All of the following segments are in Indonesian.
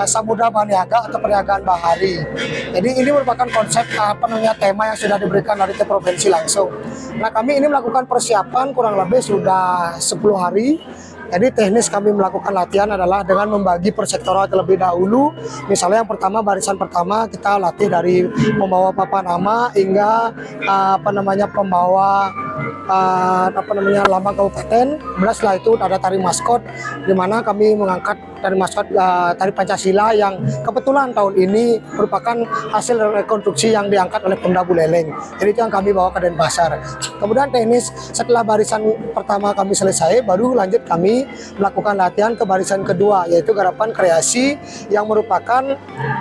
Samudra Baniaga atau perniagaan bahari. Jadi ini merupakan konsep tema yang sudah diberikan dari provinsi langsung. Nah, kami ini melakukan persiapan kurang lebih sudah 10 hari. Jadi teknis kami melakukan latihan adalah dengan membagi per sektoral terlebih dahulu. Misalnya yang pertama, barisan pertama kita latih dari membawa papan nama hingga pembawa lambang kabupaten. Kemudian setelah itu ada tari maskot, di mana kami mengangkat tari maskot tari Pancasila yang kebetulan tahun ini merupakan hasil rekonstruksi yang diangkat oleh Pemda Buleleng. Jadi itu yang kami bawa ke Denpasar. Kemudian teknis setelah barisan pertama kami selesai, baru lanjut kami melakukan latihan ke barisan kedua, yaitu garapan kreasi yang merupakan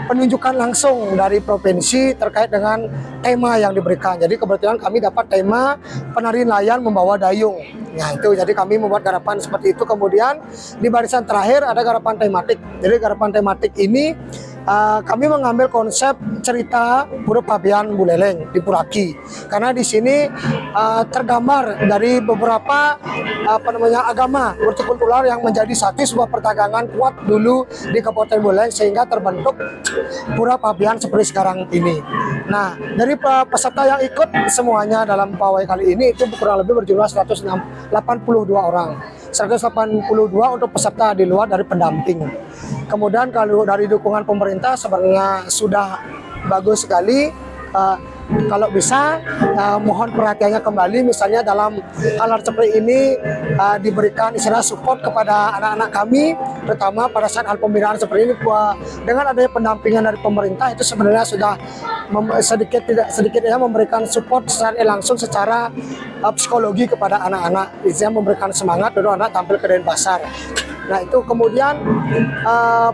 penunjukan langsung dari provinsi terkait dengan tema yang diberikan. Jadi kebetulan kami dapat tema penari nelayan membawa dayung. Nah itu, jadi kami membuat garapan seperti itu. Kemudian di barisan terakhir ada garapan tematik. Jadi garapan tematik ini kami mengambil konsep cerita Pura Pabean Buleleng di Puraki, karena di sini tergambar dari beberapa agama multikultural yang menjadi satu sebuah perdagangan kuat dulu di Kabupaten Buleleng sehingga terbentuk Pura Pabean seperti sekarang ini. Nah, dari peserta yang ikut semuanya dalam pawai kali ini itu kurang lebih berjumlah 182 orang. 182 untuk peserta di luar dari pendamping. Kemudian kalau dari dukungan pemerintah sebenarnya sudah bagus sekali. Kalau bisa mohon perhatiannya kembali, misalnya dalam hal seperti ini diberikan istilah support kepada anak-anak kami, terutama pada saat hal pembinaan seperti ini. Dengan adanya pendampingan dari pemerintah itu sebenarnya sudah sedikit memberikan support secara langsung secara psikologi kepada anak-anak, istilahnya memberikan semangat untuk anak tampil ke Denpasar. Nah itu kemudian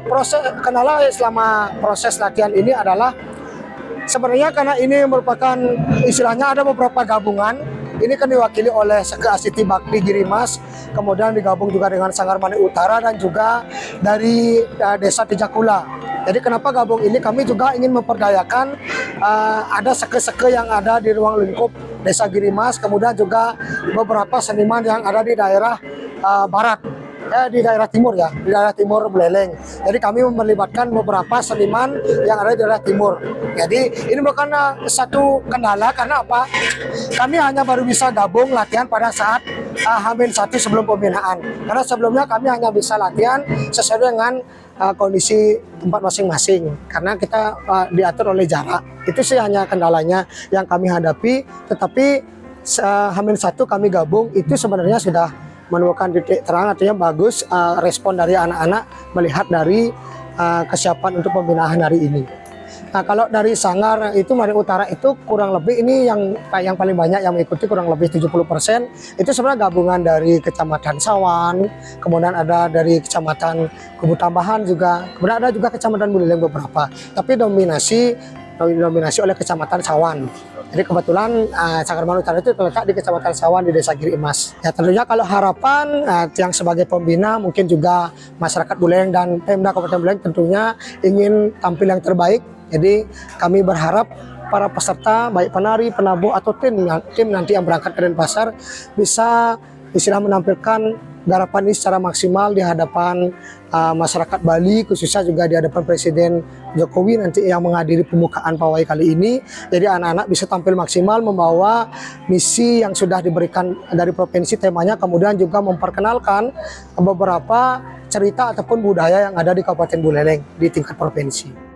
proses kendala selama proses latihan ini adalah sebenarnya karena ini merupakan istilahnya ada beberapa gabungan. Ini kan diwakili oleh Seke Asiti Bakti Girimas, kemudian digabung juga dengan Sanggar Mani Utara dan juga dari Desa Tijakula. Jadi kenapa gabung ini? Kami juga ingin memperdayakan ada seke-seke yang ada di ruang lingkup Desa Girimas, kemudian juga beberapa seniman yang ada di daerah barat. Di daerah timur ya, di daerah timur Buleleng. Jadi kami melibatkan beberapa seniman yang ada di daerah timur. Jadi ini bukan satu kendala, karena apa? Kami hanya baru bisa gabung latihan pada saat H-1 sebelum pembinaan. Karena sebelumnya kami hanya bisa latihan sesuai dengan kondisi tempat masing-masing. Karena kita diatur oleh jarak. Itu sih hanya kendalanya yang kami hadapi. Tetapi H-1 kami gabung itu sebenarnya sudah menemukan titik terang, artinya bagus respon dari anak-anak melihat dari kesiapan untuk pembinaan hari ini. Nah kalau dari Sanggar itu Mani Utara itu kurang lebih ini yang paling banyak yang mengikuti, kurang lebih 70%. Itu sebenarnya gabungan dari Kecamatan Sawan, kemudian ada dari Kecamatan Kubu Tambahan juga, kemudian ada juga Kecamatan Buleleng beberapa. Tapi dominasi oleh Kecamatan Sawan. Jadi kebetulan Sanggar Mani Utara itu terletak di Kecamatan Sawan di Desa Giri Emas. Ya tentunya kalau harapan yang sebagai pembina mungkin juga masyarakat Buleleng dan Pemda Kabupaten Buleleng tentunya ingin tampil yang terbaik. Jadi kami berharap para peserta baik penari, penabuh atau tim nanti yang berangkat ke Denpasar bisa menampilkan garapan ini secara maksimal di hadapan masyarakat Bali, khususnya juga di hadapan Presiden Jokowi nanti yang menghadiri pembukaan pawai kali ini. Jadi anak-anak bisa tampil maksimal membawa misi yang sudah diberikan dari provinsi temanya, kemudian juga memperkenalkan beberapa cerita ataupun budaya yang ada di Kabupaten Buleleng di tingkat provinsi.